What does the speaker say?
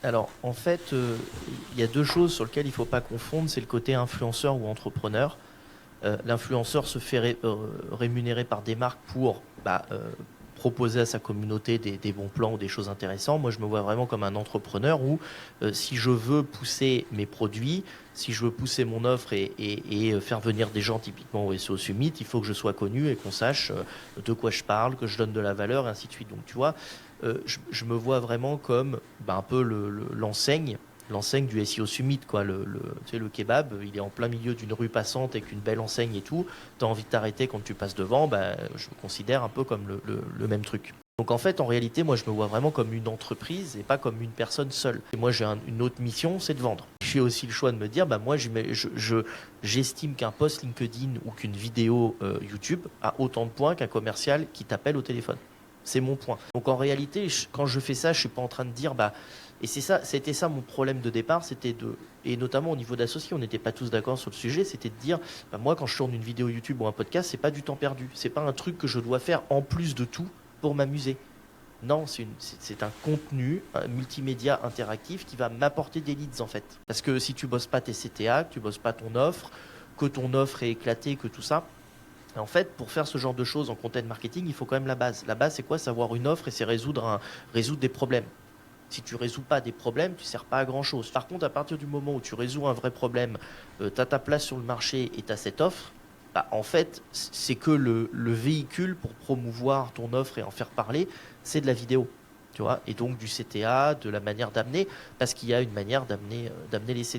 Alors, en fait, il y a deux choses sur lesquelles il ne faut pas confondre, c'est le côté influenceur ou entrepreneur. L'influenceur se fait rémunérer par des marques pour proposer à sa communauté des bons plans ou des choses intéressantes. Moi, je me vois vraiment comme un entrepreneur où si je veux pousser mes produits, si je veux pousser mon offre et faire venir des gens typiquement au SEO Summit, il faut que je sois connu et qu'on sache de quoi je parle, que je donne de la valeur, et ainsi de suite. Donc, tu vois, je me vois vraiment comme un peu l'enseigne du SEO Summit, quoi. Tu sais, le kebab, il est en plein milieu d'une rue passante avec une belle enseigne et tout. Tu as envie de t'arrêter quand tu passes devant, je me considère un peu comme le même truc. Donc en fait, en réalité, moi, je me vois vraiment comme une entreprise et pas comme une personne seule. Et moi, j'ai une autre mission, c'est de vendre. J'ai aussi le choix de me dire, moi, j'estime qu'un post LinkedIn ou qu'une vidéo YouTube a autant de points qu'un commercial qui t'appelle au téléphone. C'est mon point. Donc en réalité, quand je fais ça, je suis pas en train de dire, et c'est ça, c'était ça mon problème de départ, et notamment au niveau d'associés, on n'était pas tous d'accord sur le sujet, c'était de dire, moi quand je tourne une vidéo YouTube ou un podcast, c'est pas du temps perdu, c'est pas un truc que je dois faire en plus de tout pour m'amuser. Non, c'est un contenu un multimédia interactif qui va m'apporter des leads en fait. Parce que si tu bosses pas tes CTA, que tu bosses pas ton offre, que ton offre est éclatée, que tout ça, en fait, pour faire ce genre de choses en content marketing, il faut quand même la base. La base, c'est quoi? Savoir une offre et c'est résoudre des problèmes. Si tu résous pas des problèmes, tu sers pas à grand chose. Par contre, à partir du moment où tu résous un vrai problème, tu as ta place sur le marché et tu as cette offre, en fait, c'est que le véhicule pour promouvoir ton offre et en faire parler, c'est de la vidéo. Tu vois, et donc du CTA, de la manière d'amener, parce qu'il y a une manière d'amener les CTA.